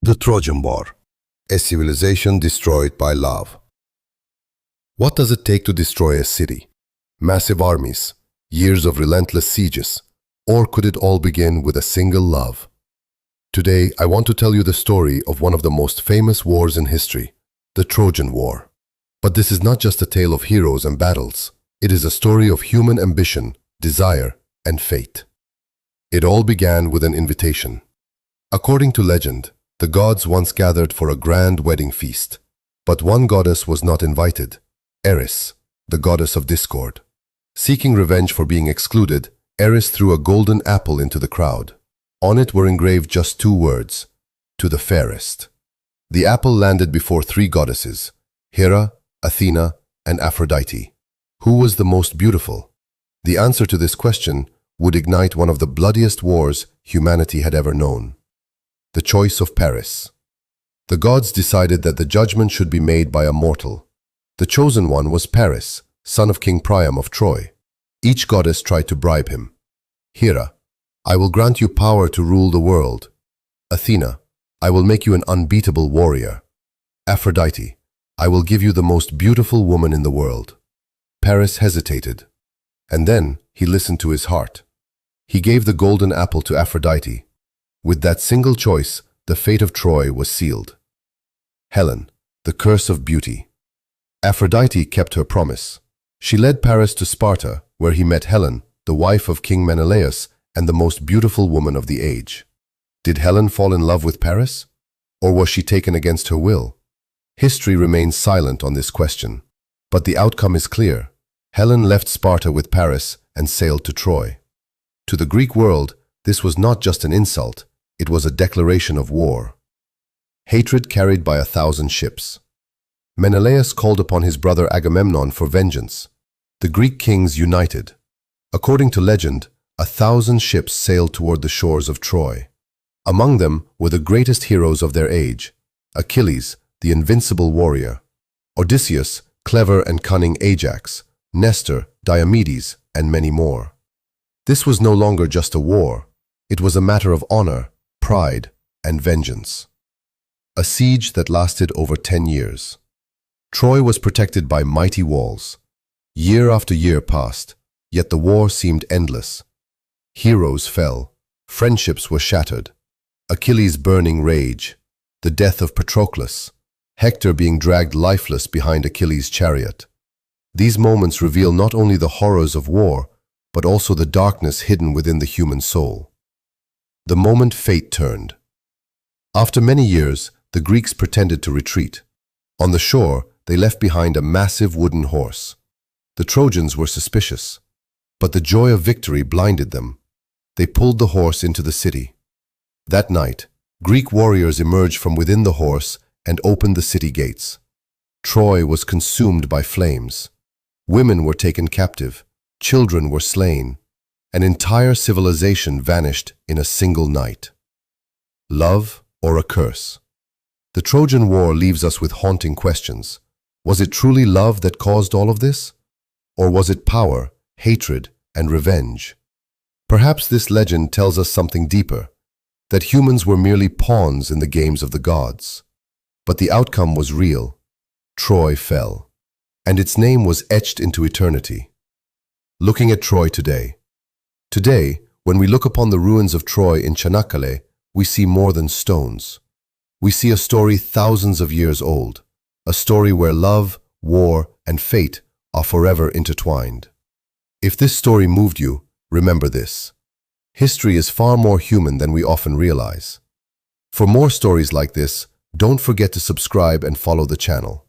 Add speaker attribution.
Speaker 1: The Trojan War, a civilization destroyed by love. What does it take to destroy a city? Massive armies, years of relentless sieges, or could it all begin with a single love? Today, I want to tell you the story of one of the most famous wars in history, the Trojan War. But this is not just a tale of heroes and battles. It is a story of human ambition, desire, and fate. It all began with an invitation. According to legend, the gods once gathered for a grand wedding feast. But one goddess was not invited, Eris, the goddess of discord. Seeking revenge for being excluded, Eris threw a golden apple into the crowd. On it were engraved just two words, "To the fairest." The apple landed before three goddesses, Hera, Athena, and Aphrodite. Who was the most beautiful? The answer to this question would ignite one of the bloodiest wars humanity had ever known. The choice of Paris. The gods decided that the judgment should be made by a mortal. The chosen one was Paris, son of King Priam of Troy. Each goddess tried to bribe him. Hera, I will grant you power to rule the world. Athena, I will make you an unbeatable warrior. Aphrodite, I will give you the most beautiful woman in the world. Paris hesitated. And then he listened to his heart. He gave the golden apple to Aphrodite. With that single choice, the fate of Troy was sealed. Helen, the curse of beauty. Aphrodite kept her promise. She led Paris to Sparta, where he met Helen, the wife of King Menelaus and the most beautiful woman of the age. Did Helen fall in love with Paris? Or was she taken against her will? History remains silent on this question. But the outcome is clear. Helen left Sparta with Paris and sailed to Troy. To the Greek world, this was not just an insult. It was a declaration of war. Hatred carried by 1,000 ships. Menelaus called upon his brother Agamemnon for vengeance. The Greek kings united. According to legend, 1,000 ships sailed toward the shores of Troy. Among them were the greatest heroes of their age: Achilles, the invincible warrior; Odysseus, clever and cunning Ajax; Nestor, Diomedes, and many more. This was no longer just a war. It was a matter of honor, pride, and vengeance. A siege that lasted over 10 years. Troy was protected by mighty walls. Year after year passed, yet the war seemed endless. Heroes fell, friendships were shattered. Achilles' burning rage, the death of Patroclus, Hector being dragged lifeless behind Achilles' chariot. These moments reveal not only the horrors of war, but also the darkness hidden within the human soul. The moment fate turned. After many years, the Greeks pretended to retreat. On the shore, they left behind a massive wooden horse. The Trojans were suspicious, but the joy of victory blinded them. They pulled the horse into the city. That night, Greek warriors emerged from within the horse and opened the city gates. Troy was consumed by flames. Women were taken captive. Children were slain. An entire civilization vanished in a single night. Love or a curse? The Trojan War leaves us with haunting questions. Was it truly love that caused all of this? Or was it power, hatred, and revenge? Perhaps this legend tells us something deeper, that humans were merely pawns in the games of the gods. But the outcome was real. Troy fell, and its name was etched into eternity. Looking at Troy today. Today, when we look upon the ruins of Troy in Çanakkale, we see more than stones. We see a story thousands of years old, a story where love, war, and fate are forever intertwined. If this story moved you, remember this. History is far more human than we often realize. For more stories like this, don't forget to subscribe and follow the channel.